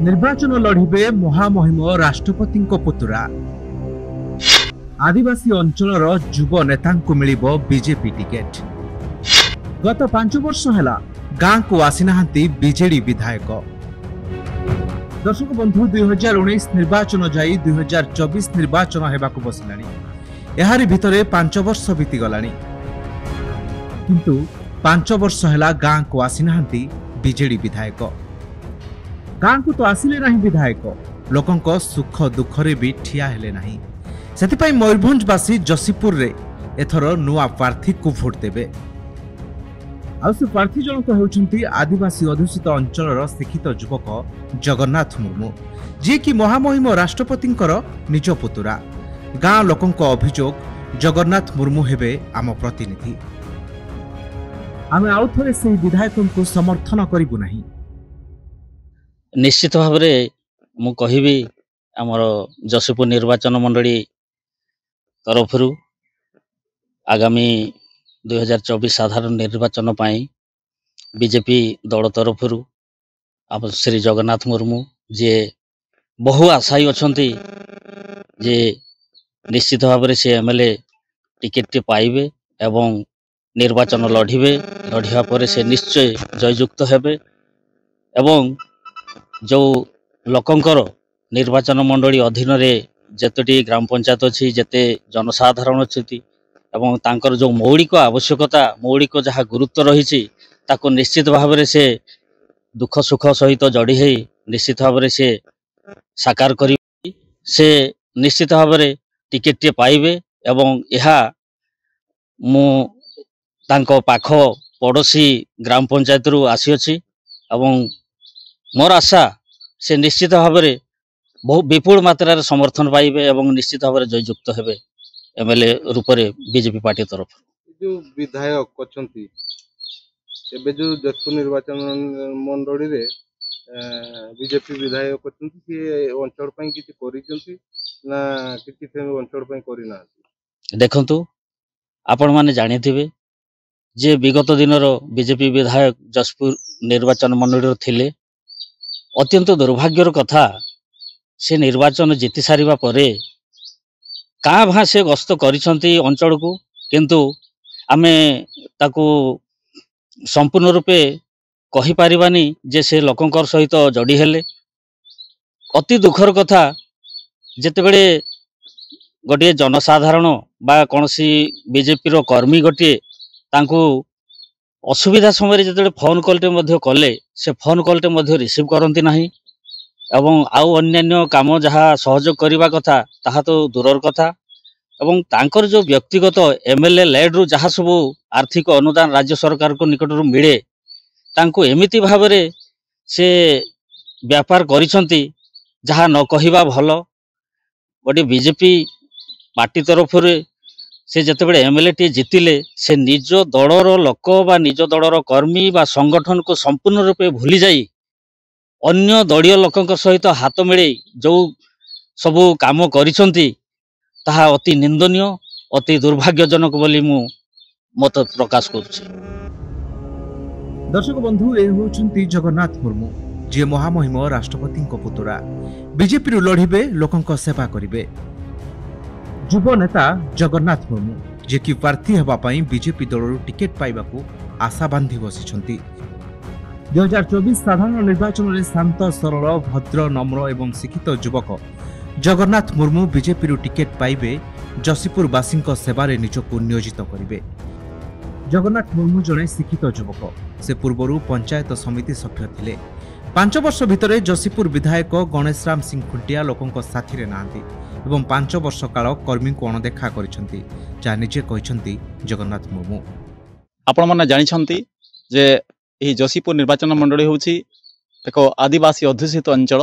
निर्वाचन लड़िबे महामहिम राष्ट्रपति पुतुरा। आदिवासी अंचल युव नेता मिलिबो बीजेपी टिकेट। गत 5 वर्ष है गाँ को आसीना बीजेडी विधायक। दर्शक बंधु 2019 निर्वाचन जाई 2024 निर्वाचन हेबाकु बसिलानी। एहारी भितरे 5 वर्ष बीती गलानी, किंतु 5 वर्ष है गाँ को आसीना बीजेडी विधायक। गाँ को तो आसिले नहीं विधायक, लोकंक सुख दुखरे भी ठिया हेले नहीं। सेतिपाई मयूरभंजवासी जसीपुर रे एथर नुआ प्रार्थी को भोट देबे। आ से प्रार्थी जनक हेउछंती आदिवासी अध्युषित अंचलर शिक्षित युवक जगन्नाथ मुर्मू, जे कि महामहिम राष्ट्रपतिंकर निज पुतुरा। गाँ लोकंक अभियोग जगन्नाथ मुर्मू हेबे आम प्रतिनिधि। आमे आउ थरे से विधायकंको समर्थन करिबु नाही। निश्चित भाव में मु कहिबी आमर जसीपुर निर्वाचन मंडली तरफ आगामी 2024 साधारण निर्वाचन पाई बीजेपी दल तरफ आप श्री जगन्नाथ मुर्मू जे बहु आशायी अच्छी जे निश्चित भाव में से एमएलए टिकेट पाइबे एवं निर्वाचन लढ़िबे। लढ़िया पर से निश्चय जययुक्त हेबे एवं जो लोकंकर निर्वाचन मंडली अधीन रे जतटी ग्राम पंचायत अच्छी जेते जनसाधारण अच्छी एवं तांकर जो मौलिक आवश्यकता मौलिक जहाँ गुरुत्व रही ताको निश्चित भाव में से दुख सुख सहित जड़ी है निश्चित भाव में से साकार करी से निश्चित भाव में टिकेट पाइबे एवं यह मु तांको पाख पड़ोसी ग्राम पंचायत रु आसी अछि एवं मोर आशा से निश्चित भाव में बहु विपुल मात्रा समर्थन पाइबे एवं निश्चित भाव में जययुक्त हेबे एमएलए रूप में बीजेपी पार्टी तरफ। जो विधायक अच्छी एबे जो जसपुर निर्वाचन मंडली रे बीजेपी विधायक अच्छी सी अंचल पई किछि करिसंती ना किछि से अंचल पई करि ना। देखंतु आपण माने जानिथिबे जे विगत दिनर बीजेपी विधायक जसपुर निर्वाचन मंडली थिले। अत्यंत दुर्भाग्यर कथा से निर्वाचन जीति सारिबा परे काँ भा से गस्त करिसंती अंचल को, किंतु आमे ताकू संपूर्ण रूपे कहि पारिबानी जे से लोकंकर सहित जड़ी हेले। अति दुखर कथा जेतेबेले गोटे जनसाधारण बा कोनसी बीजेपी रो कर्मी गोटे तांकू असुविधा समय जो फोन कॉलटे मध्य कले से फोन कॉलटे मध्य रिसीव करती नहीं एवं आउ अन्यान्य काम जहाँ सहयोग करने कथा ताहा तो दूरर कथा एवं तांकर जो व्यक्तिगत एमएलए लेड रु जहाँ सब आर्थिक अनुदान राज्य सरकार को निकट मिले तांको एमिति भाव में से व्यापार करिसंती जहाँ न कहिबा भल। गोटे बीजेपी पार्टी तरफ से जितेबाला एमएलए टी जीतिले से निज दलर लोक बा निज दलर कर्मी बा संगठन को संपूर्ण रूपे भूली जाई अन्य दलीय लोकंक सहित हाथ मिले जो सबू काम करिसंती ताहा अति निंदनीय अति दुर्भाग्यजनक बोली मु मत प्रकाश करुछि। दर्शक बंधु ए होचंती जगन्नाथ मुर्मू, जे महामहिम राष्ट्रपति पुतुरा। बीजेपी रु लढ़िबे, लोकंक सेवा करिबे। युव नेता जगन्नाथ मुर्मू, जे कि प्रार्थी हेबा पई बीजेपी दलरु टिकेट पाइबाकू आशा बांधी बसिछंती। 2024 साधारण निर्वाचन में शांत सरल भद्र नम्र एवं शिक्षित युवक जगन्नाथ मुर्मू बीजेपी रु टिकेट पाइबे। जसीपुरवासी सेवारे निजको नियोजित करिबे। जगन्नाथ मुर्मू जड़े शिक्षित युवक, से पूर्वरु पंचायत समिति सभ्य थिले। 5 वर्ष भितरे जसीपुर विधायक गणेश राम सिंह खुंटिया लोकंक साथी नाहांती एवं 5 वर्ष काल कर्मी को अणदेखा करिसंती, जा निजे कहिसंती जगन्नाथ मुर्मू। आपण माने जानिछंती जे एही जसीपुर निर्वाचन मंडली होउछि एक आदिवासी अध्युषित अंचल।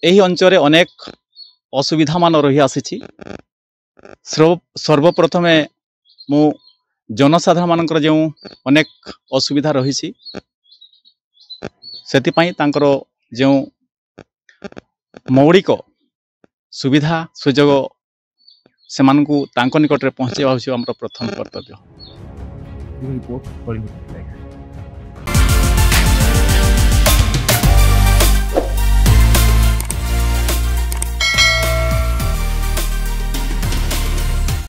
एही अंचल अनेक असुविधा मान रही आसीछि। सर्वप्रथमे मु जनसाधारण मानकर जो अनेक असुविधा रही सेति पई तांकर जो मौलिक सुविधा सुजोग से निकट में पहुँचे हमर प्रथम कर्तव्य।